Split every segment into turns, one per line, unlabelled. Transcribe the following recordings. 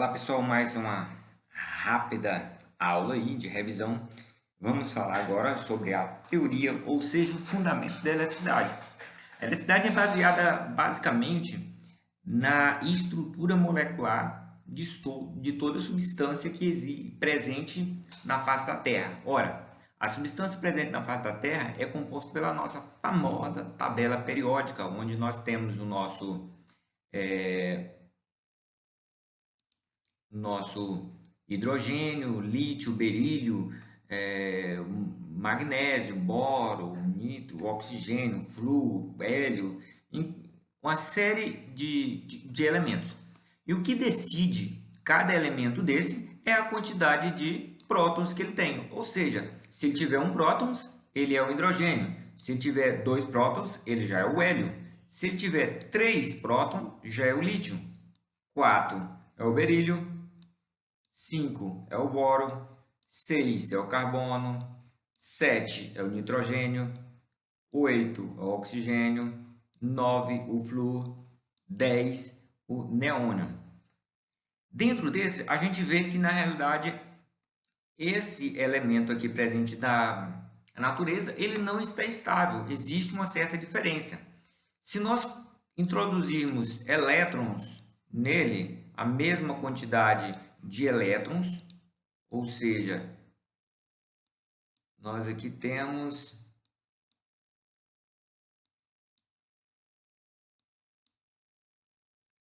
Olá pessoal, mais uma rápida aula aí de revisão. Vamos falar agora sobre a teoria, ou seja, o fundamento da eletricidade. A eletricidade é baseada basicamente na estrutura molecular de toda substância que existe presente na face da Terra. Ora, a substância presente na face da Terra é composta pela nossa famosa tabela periódica, onde nós temos o nosso hidrogênio, lítio, berílio, magnésio, boro, nitro, oxigênio, flúor, hélio, uma série de elementos. E o que decide cada elemento desse é a quantidade de prótons que ele tem. Ou seja, se ele tiver um prótons, ele é o hidrogênio. Se ele tiver dois prótons, ele já é o hélio. Se ele tiver três prótons, já é o lítio. 4 é o berílio. 5 é o boro, 6 é o carbono, 7 é o nitrogênio, 8 é o oxigênio, 9 o flúor, 10 o neônio. Dentro desse, a gente vê que na realidade esse elemento aqui presente na natureza, ele não está estável, existe uma certa diferença. Se nós introduzirmos elétrons nele, a mesma quantidade de elétrons, ou seja, nós aqui temos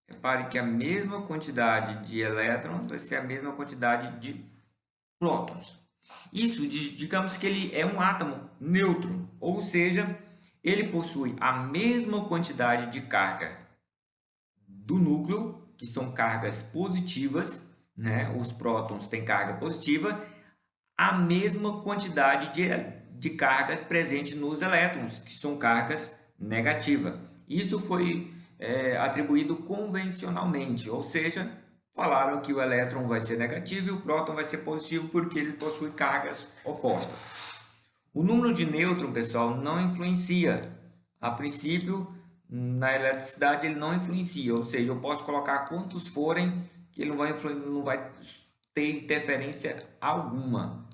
repare que a mesma quantidade de elétrons vai ser a mesma quantidade de prótons. Isso, digamos que ele é um átomo neutro, ou seja, ele possui a mesma quantidade de carga do núcleo, que são cargas positivas, né? Os prótons têm carga positiva, a mesma quantidade de cargas presentes nos elétrons, que são cargas negativas. Isso foi atribuído convencionalmente, ou seja, falaram que o elétron vai ser negativo e o próton vai ser positivo porque ele possui cargas opostas. O número de nêutrons, pessoal, não influencia. A princípio, na eletricidade ele não influencia, ou seja, eu posso colocar quantos forem que ele não vai ter interferência alguma.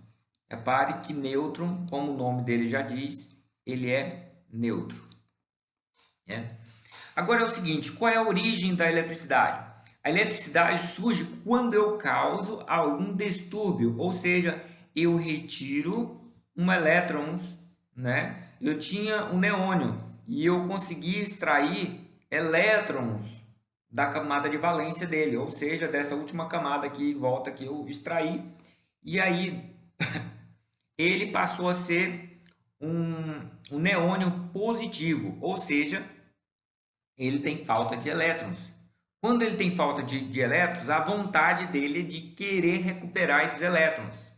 Repare que nêutron, como o nome dele já diz, ele é neutro. Agora é o seguinte, qual é a origem da eletricidade? A eletricidade surge quando eu causo algum distúrbio, ou seja, eu retiro um elétron, né? Eu tinha um neônio e eu consegui extrair elétrons da camada de valência dele, ou seja, dessa última camada aqui em volta que eu extraí, e aí ele passou a ser um neônio positivo, ou seja, ele tem falta de elétrons. Quando ele tem falta de elétrons, a vontade dele é de querer recuperar esses elétrons.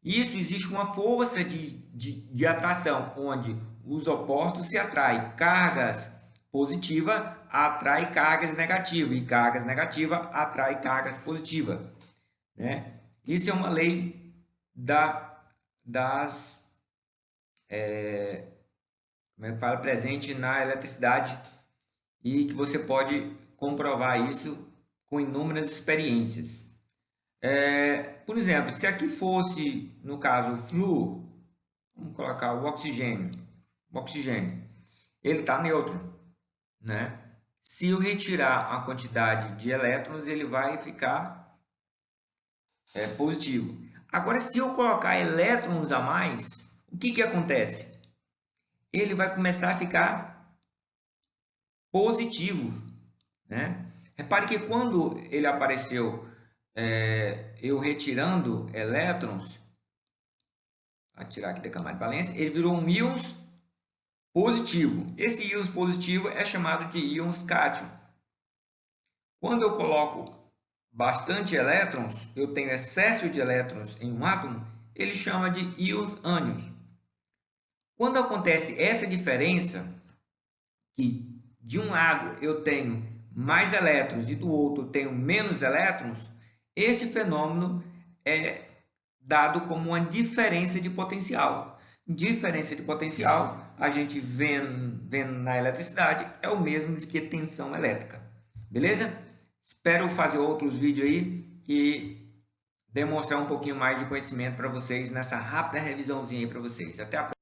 Isso existe uma força de atração, onde os opostos se atraem. Cargas positivas atraem cargas negativas e cargas negativas atraem cargas positivas. Né? Isso é uma lei como é que fala, presente na eletricidade e que você pode comprovar isso com inúmeras experiências. Por exemplo, se aqui fosse, no caso, o flúor, vamos colocar o oxigênio. Ele está neutro, né? Se eu retirar a quantidade de elétrons, ele vai ficar positivo. Agora, se eu colocar elétrons a mais, o que acontece? Ele vai começar a ficar positivo, né? Repare que quando ele apareceu, eu retirando elétrons, vou tirar aqui da camada de valência, ele virou um íons positivo. Esse íons positivo é chamado de íons cátion. Quando eu coloco bastante elétrons, eu tenho excesso de elétrons em um átomo, ele chama de íons ânions. Quando acontece essa diferença, que de um lado eu tenho mais elétrons e do outro eu tenho menos elétrons, este fenômeno é dado como uma diferença de potencial. Diferença de potencial, a gente vendo na eletricidade, é o mesmo de que tensão elétrica. Beleza? Espero fazer outros vídeos aí e demonstrar um pouquinho mais de conhecimento para vocês nessa rápida revisãozinha aí para vocês. Até a próxima.